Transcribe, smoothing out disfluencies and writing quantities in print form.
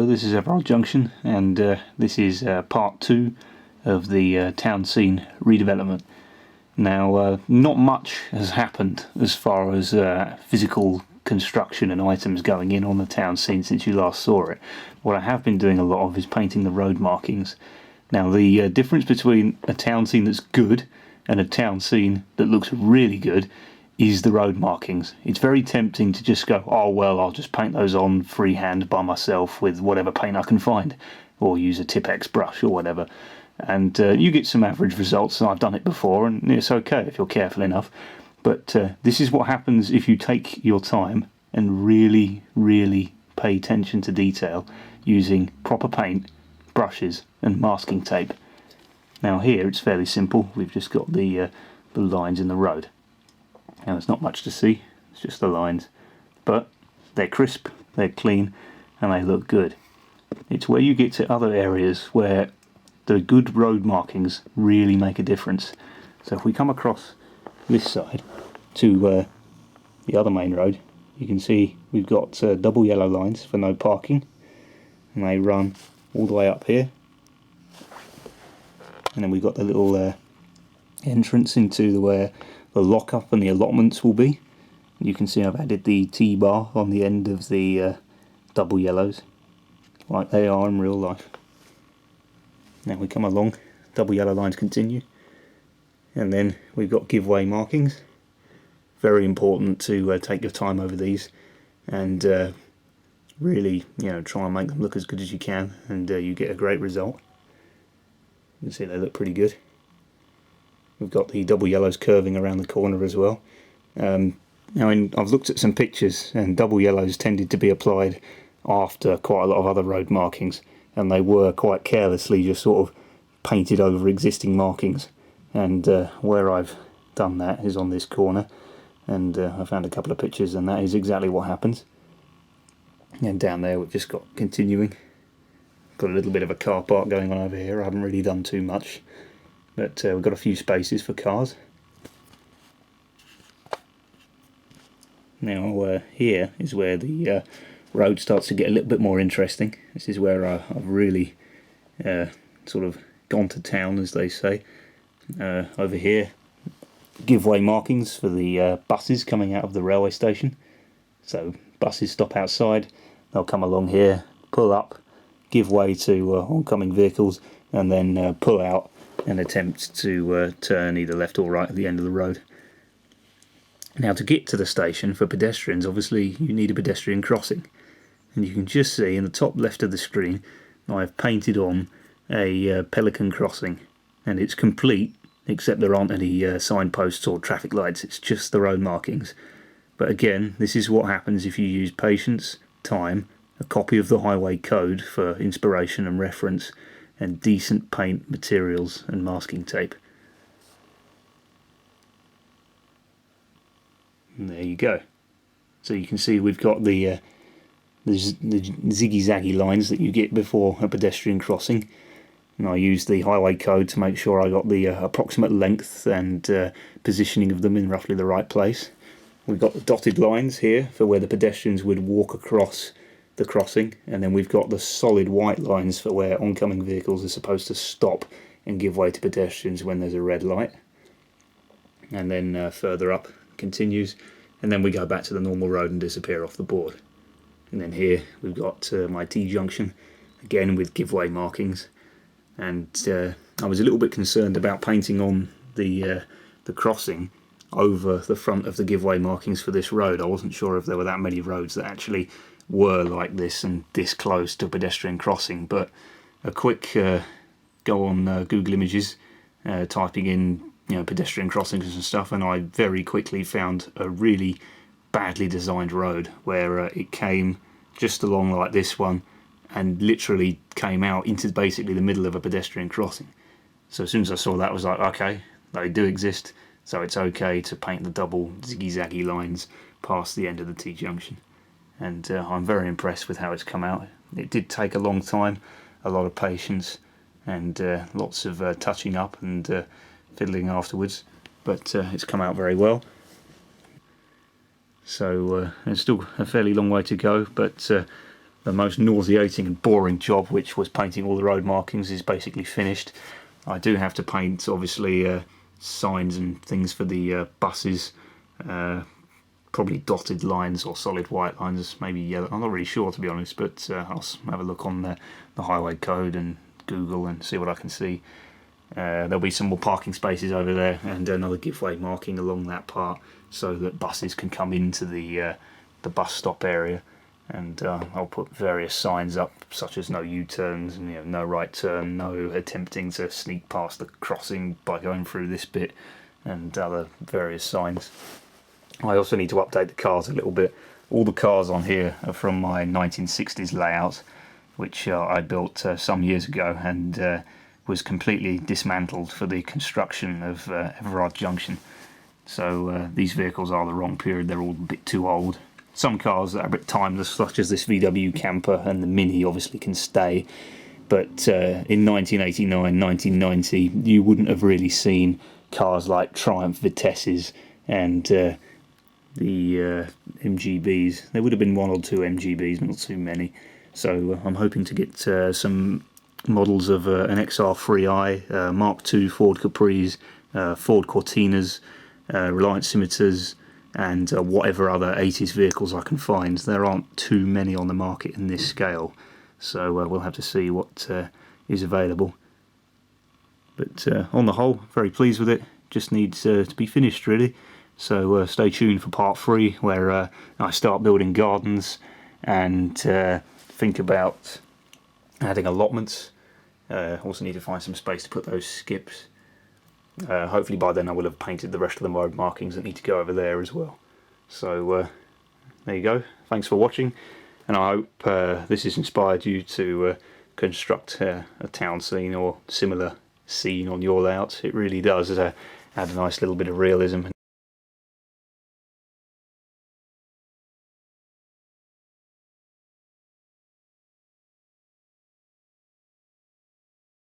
this is Everard Junction, and this is part 2 of the town scene redevelopment. Now, not much has happened as far as physical construction and items going in on the town scene since you last saw it. What I have been doing a lot of is painting the road markings. Now, the difference between a town scene that's good and a town scene that looks really good is the road markings. It's very tempting to just go, oh well, I'll just paint those on freehand by myself with whatever paint I can find, or use a Tipp-Ex brush or whatever, and you get some average results, and I've done it before, and it's okay if you're careful enough. But this is what happens if you take your time and really pay attention to detail using proper paint, brushes and masking tape. Now here it's fairly simple. We've just got the lines in the road. Now there's not much to see, it's just the lines, but they're crisp, they're clean, and they look good. It's where you get to other areas where the good road markings really make a difference. So if we come across this side to the other main road, you can see we've got double yellow lines for no parking, and they run all the way up here. And then we've got the little entrance into where the lock-up and the allotments will be. You can see I've added the T-bar on the end of the double yellows, like they are in real life. Now we come along, double yellow lines continue, and then we've got giveaway markings. Very important to take your time over these and really, try and make them look as good as you can, and you get a great result. You can see they look pretty good. We've got the double yellows curving around the corner as well. Now I've looked at some pictures, and double yellows tended to be applied after quite a lot of other road markings, and they were quite carelessly just sort of painted over existing markings. And where I've done that is on this corner, and I found a couple of pictures, and that is exactly what happens. And down there we've just got continuing. Got a little bit of a car park going on over here. I haven't really done too much, but we've got a few spaces for cars. Now here is where the road starts to get a little bit more interesting. This is where I've really sort of gone to town, as they say. Over here, giveaway markings for the buses coming out of the railway station. So buses stop outside, they'll come along here, pull up, give way to oncoming vehicles, and then pull out and attempt to turn either left or right at the end of the road. Now, to get to the station for pedestrians, obviously you need a pedestrian crossing, and you can just see in the top left of the screen I've painted on a pelican crossing, and it's complete except there aren't any signposts or traffic lights. It's just the road markings. But again, this is what happens if you use patience, time, a copy of the highway code for inspiration and reference, and decent paint materials and masking tape. And there you go. So you can see we've got the ziggy-zaggy lines that you get before a pedestrian crossing. And I used the highway code to make sure I got the approximate length and positioning of them in roughly the right place. We've got the dotted lines here for where the pedestrians would walk across the crossing, and then we've got the solid white lines for where oncoming vehicles are supposed to stop and give way to pedestrians when there's a red light. And then further up continues, and then we go back to the normal road and disappear off the board. And then here we've got my T-junction, again with giveaway markings. And I was a little bit concerned about painting on the crossing over the front of the giveaway markings for this road. I wasn't sure if there were that many roads that actually were like this and this close to a pedestrian crossing, but a quick go on Google Images, typing in pedestrian crossings and stuff, and I very quickly found a really badly designed road where it came just along like this one and literally came out into basically the middle of a pedestrian crossing. So as soon as I saw that, I was like, okay, they do exist, so it's okay to paint the double ziggy-zaggy lines past the end of the T-junction. And I'm very impressed with how it's come out. It did take a long time, a lot of patience, and lots of touching up and fiddling afterwards, but it's come out very well. So there's still a fairly long way to go, but the most nauseating and boring job, which was painting all the road markings, is basically finished. I do have to paint, obviously, signs and things for the buses, probably dotted lines or solid white lines, maybe yellow. I'm not really sure, to be honest, but I'll have a look on the highway code and Google and see what I can see. There'll be some more parking spaces over there and another giveaway marking along that part so that buses can come into the bus stop area. And I'll put various signs up, such as no U-turns, and no right turn, no attempting to sneak past the crossing by going through this bit, and other various signs. I also need to update the cars a little bit. All the cars on here are from my 1960s layout, which I built some years ago, and was completely dismantled for the construction of Everard Junction. So these vehicles are the wrong period, they're all a bit too old. Some cars that are a bit timeless, such as this VW camper and the Mini, obviously can stay. But in 1989, 1990, you wouldn't have really seen cars like Triumph Vitesses and the MGBs. There would have been one or two MGBs, not too many. So I'm hoping to get some models of an XR3i, Mark II Ford Capris, Ford Cortinas, Reliant Scimitars, and whatever other 80s vehicles I can find. There aren't too many on the market in this scale, so we'll have to see what is available. But on the whole, very pleased with it. Just needs to be finished, really. So stay tuned for part 3, where I start building gardens and think about adding allotments. Also need to find some space to put those skips. Hopefully by then I will have painted the rest of the road markings that need to go over there as well. So there you go. Thanks for watching, and I hope this has inspired you to construct a town scene or similar scene on your layout. It really does add a nice little bit of realism.